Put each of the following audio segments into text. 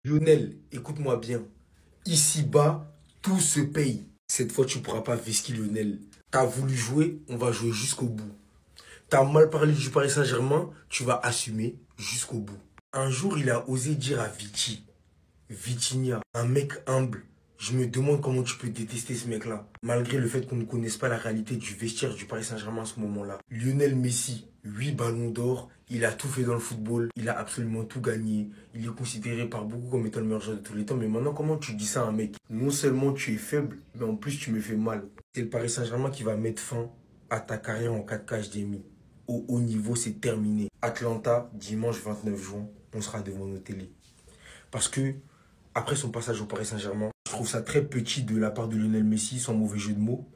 Lionel, écoute-moi bien. Ici-bas, tout se paye. Cette fois, tu ne pourras pas vesquer Lionel. T'as voulu jouer, on va jouer jusqu'au bout. T'as mal parlé du Paris Saint-Germain, tu vas assumer jusqu'au bout. Un jour, il a osé dire à Vitinha, un mec humble. Je me demande comment tu peux détester ce mec-là, malgré le fait qu'on ne connaisse pas la réalité du vestiaire du Paris Saint-Germain à ce moment-là. Lionel Messi, 8 ballons d'or, il a tout fait dans le football, il a absolument tout gagné. Il est considéré par beaucoup comme étant le meilleur joueur de tous les temps. Mais maintenant, comment tu dis ça à un mec? Non seulement tu es faible, mais en plus tu me fais mal. C'est le Paris Saint-Germain qui va mettre fin à ta carrière en 4K HDMI. Au haut niveau, c'est terminé. Atlanta, dimanche 29 juin, on sera devant nos télés. Parce que, après son passage au Paris Saint-Germain, je trouve ça très petit de la part de Lionel Messi, sans mauvais jeu de mots.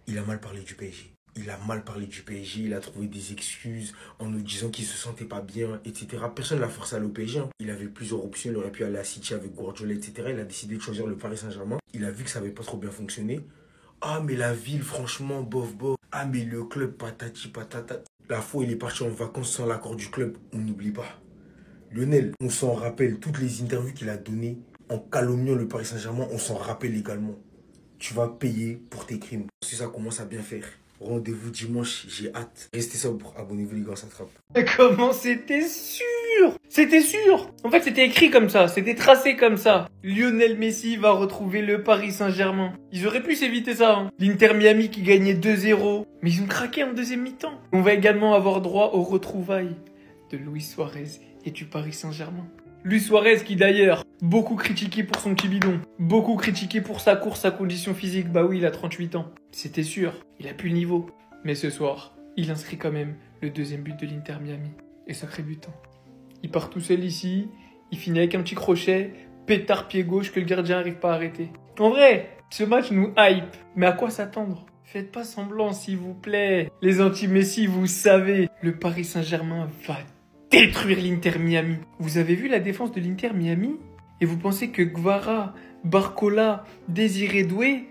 Il a mal parlé du PSG. Il a mal parlé du PSG, il a trouvé des excuses en nous disant qu'il se sentait pas bien, etc. Personne ne l'a forcé à aller au PSG. Il avait plusieurs options, il aurait pu aller à City avec Guardiola, etc. Il a décidé de choisir le Paris Saint-Germain. Il a vu que ça n'avait pas trop bien fonctionné. Ah, mais la ville, franchement, bof, bof. Ah, mais le club, patati, patata. La fois, il est parti en vacances sans l'accord du club. On n'oublie pas. Lionel, on s'en rappelle, toutes les interviews qu'il a données en calomniant le Paris Saint-Germain, on s'en rappelle également. Tu vas payer pour tes crimes. Si ça commence à bien faire. Rendez-vous dimanche, j'ai hâte. Restez sobre, abonnez-vous les gars, ça attrape. Mais comment c'était sûr? C'était sûr. En fait, c'était écrit comme ça, c'était tracé comme ça. Lionel Messi va retrouver le Paris Saint-Germain. Ils auraient pu s'éviter ça. Hein. L'Inter Miami qui gagnait 2-0. Mais ils ont craqué en deuxième mi-temps. On va également avoir droit aux retrouvailles de Luis Suarez et du Paris Saint-Germain. Luis Suarez qui d'ailleurs, beaucoup critiqué pour son petit bidon, beaucoup critiqué pour sa course, sa condition physique, bah oui il a 38 ans. C'était sûr, il a plus le niveau. Mais ce soir, il inscrit quand même le deuxième but de l'Inter Miami. Et sacré butin. Il part tout seul ici, il finit avec un petit crochet, pétard pied gauche que le gardien n'arrive pas à arrêter. En vrai, ce match nous hype, mais à quoi s'attendre? Faites pas semblant s'il vous plaît. Les anti-Messi, vous savez, le Paris Saint-Germain va détruire l'Inter Miami. Vous avez vu la défense de l'Inter Miami? Et vous pensez que Guevara, Barcola, Désiré Doué,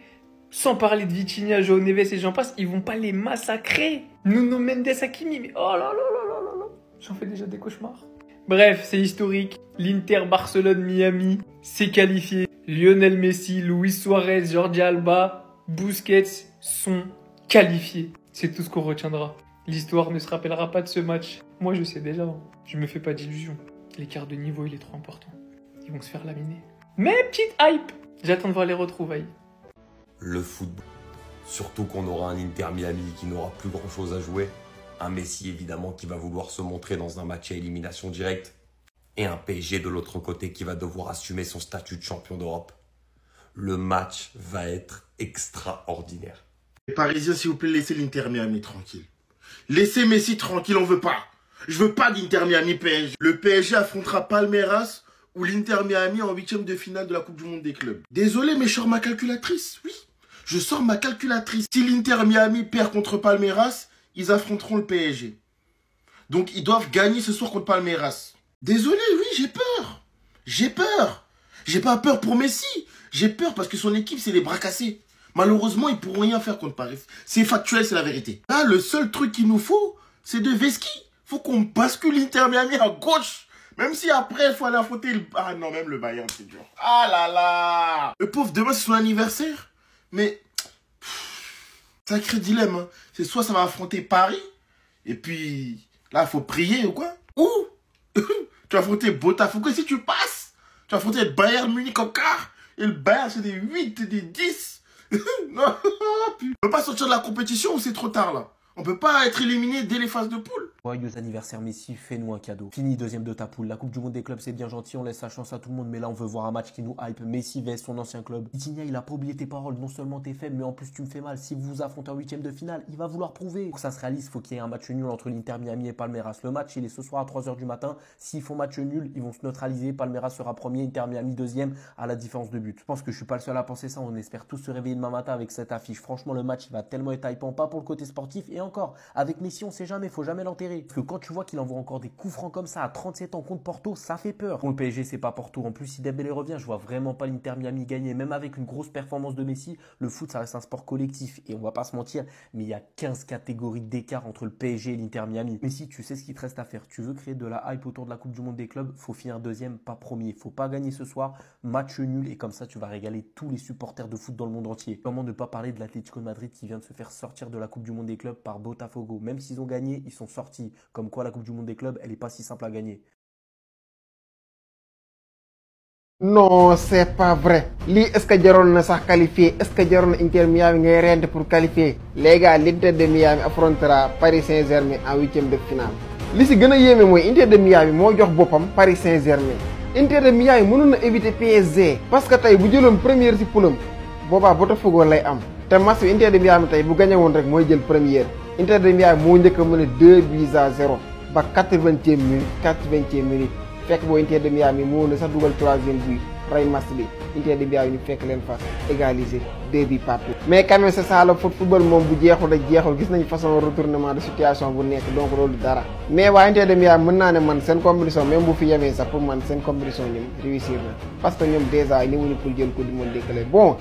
sans parler de Vitinha, João Neves et j'en passe, ils vont pas les massacrer? Nuno Mendes Hakimi, mais oh là là là là là là. J'en fais déjà des cauchemars. Bref, c'est historique. L'Inter Barcelone Miami s'est qualifié. Lionel Messi, Luis Suarez, Jordi Alba, Busquets sont qualifiés. C'est tout ce qu'on retiendra. L'histoire ne se rappellera pas de ce match. Moi, je sais déjà. Je me fais pas d'illusions. L'écart de niveau, il est trop important. Ils vont se faire laminer. Mais petite hype. J'attends de voir les retrouvailles. Le football. Surtout qu'on aura un Inter Miami qui n'aura plus grand chose à jouer. Un Messi évidemment qui va vouloir se montrer dans un match à élimination directe. Et un PSG de l'autre côté qui va devoir assumer son statut de champion d'Europe. Le match va être extraordinaire. Les Parisiens, s'il vous plaît, laissez l'Inter Miami tranquille. Laissez Messi tranquille, on veut pas. Je veux pas d'Inter Miami PSG. Le PSG affrontera Palmeiras ou l'Inter Miami en 8e de finale de la Coupe du Monde des clubs. Désolé, mais je sors ma calculatrice, oui. Je sors ma calculatrice. Si l'Inter Miami perd contre Palmeiras, ils affronteront le PSG. Donc ils doivent gagner ce soir contre Palmeiras. Désolé, oui, j'ai peur. J'ai peur. J'ai pas peur pour Messi. J'ai peur parce que son équipe, c'est les bras cassés. Malheureusement, ils pourront rien faire contre Paris. C'est factuel, c'est la vérité. Là, le seul truc qu'il nous faut, c'est de Veski. Faut qu'on bascule l'Inter Miami à gauche. Même si après, il faut aller affronter le... Ah non, même le Bayern, c'est dur. Ah là là. Le pauvre, demain, c'est son anniversaire. Mais... Sacré dilemme. Hein. C'est soit ça va affronter Paris, et puis... Là, il faut prier ou quoi. Ou... tu vas affronter Botafogo, et si tu passes, tu vas affronter le Bayern Munich en quart. Et le Bayern, c'est des 8, des 10. Non, on peut pas sortir de la compétition ou c'est trop tard là? On peut pas être éliminé dès les phases de poule. Joyeux anniversaire Messi, fais-nous un cadeau. Fini deuxième de ta poule. La Coupe du Monde des clubs c'est bien gentil, on laisse la chance à tout le monde, mais là on veut voir un match qui nous hype. Messi vs son ancien club. Vitinha, il a pas oublié tes paroles, non seulement t'es faible, mais en plus tu me fais mal. Si vous vous affrontez en 8e de finale, il va vouloir prouver. Pour que ça se réalise, faut qu'il y ait un match nul entre l'Inter Miami et Palmeiras. Le match il est ce soir à 3h du matin. S'ils font match nul, ils vont se neutraliser. Palmeiras sera premier, Inter Miami deuxième à la différence de but. Je pense que je suis pas le seul à penser ça, on espère tous se réveiller demain matin avec cette affiche. Franchement le match il va tellement être hypant, pas pour le côté sportif et encore, avec Messi, on sait jamais, faut jamais l'enterrer. Parce que quand tu vois qu'il envoie encore des coups francs comme ça à 37 ans contre Porto, ça fait peur. Pour le PSG, c'est pas Porto. En plus, si Dembélé revient, je vois vraiment pas l'Inter Miami gagner. Même avec une grosse performance de Messi, le foot, ça reste un sport collectif. Et on va pas se mentir, mais il y a 15 catégories d'écart entre le PSG et l'Inter Miami. Mais si tu sais ce qu'il te reste à faire, tu veux créer de la hype autour de la Coupe du Monde des clubs, faut finir deuxième, pas premier. Faut pas gagner ce soir, match nul, et comme ça, tu vas régaler tous les supporters de foot dans le monde entier. Comment ne pas parler de l'Atlético de Madrid qui vient de se faire sortir de la Coupe du Monde des clubs par Botafogo. Même s'ils ont gagné, ils sont sortis. Comme quoi, la Coupe du Monde des clubs, elle est pas si simple à gagner. Non, c'est pas vrai. Est-ce que jaroon na sax qualifié? Est-ce que jaroon na Inter Miami ngay rente pour qualifier? Les gars, l'Inter de Miami affrontera Paris Saint-Germain en 8e de finale. Li ci gëna yéme moy Inter de Miami mo jox bopam Paris Saint-Germain. Inter de Miami mënon na éviter PSG parce que tay bu jëlone première ci poulam boba Botafogo lay am. Té match Inter de Miami tay bu gagné won rek moy jël première. Inter de Miami mo ñëk mëna 2-0 ba 80e minute. Fekk boo Inter de Miami moo na sax dugal 3e but ray match bi Inter de Miami ñu fekk leen fa égaliser 2 buts partout. Mais quand même c'est ça le football moom bu jeexul rek jeexul gis nañu façon retournement de situation bu nekk donc loolu dara. Mais waa Inter de Miami mën naa ne man seen compétition même bu fi yemee sax pour man seen compétition ñoom réussir na parce que ñoom déjà ñëwuñu pour jël ko du mën déclaré bon.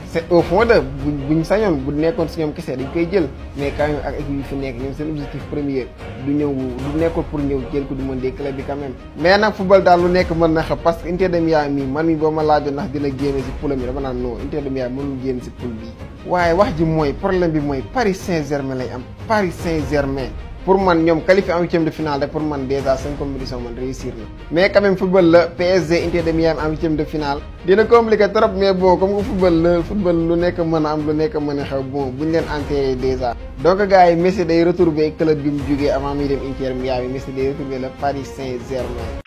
C'est au fond de buñ sañoon bu nekkoon si ñoom kese dañ koy jël mais quand même ak équipe yi fi nekk ñoom seen objectif premier du nekkul pour ñëw jël ko du mën des clubs bi quand même. Mais nag football daal lu nekk mën na xam parce que Inter de Miami man mi boo ma laajoon ndax dina génne si poule mi dama naan non Inter de Miami mënul génn si poule bi. waaye wax ji mooy problème bi mooy Paris Saint-Germain lay am Paris Saint-Germain. Pour moi, ñom qualifié en 8e de finale rek pour man déjà 5 compétitions man réussir na. Mais quand même football la PSG Inter de Miami en 8e de finale dina compliqué trop mais bon comme que football lu nekk mën a am lu nekk mën a xew bon buñ leen enterré déjà. Donc gars yi Messi day retrouver club bi mu jógee avant muy dem Inter Miami Messi day retrouver le Paris Saint-Germain.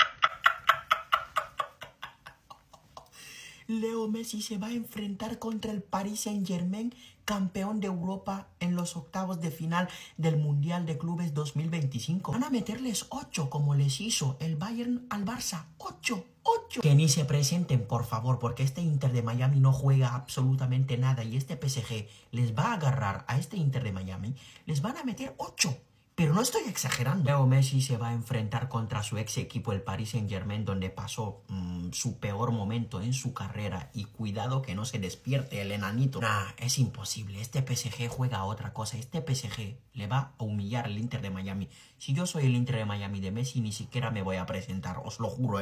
Leo Messi se va a enfrentar contra el Paris Saint-Germain, campeón de Europa en los octavos de final del Mundial de Clubes 2025. Van a meterles 8 como les hizo el Bayern al Barça. 8. Que ni se presenten, por favor, porque este Inter de Miami no juega absolutamente nada y este PSG les va a agarrar a este Inter de Miami, les van a meter 8. Pero no estoy exagerando. Leo Messi se va a enfrentar contra su ex equipo, el Paris Saint-Germain, donde pasó su peor momento en su carrera. Y cuidado que no se despierte el enanito. Nah, es imposible. Este PSG juega a otra cosa. Este PSG le va a humillar al Inter de Miami. Si yo soy el Inter de Miami de Messi, ni siquiera me voy a presentar, os lo juro,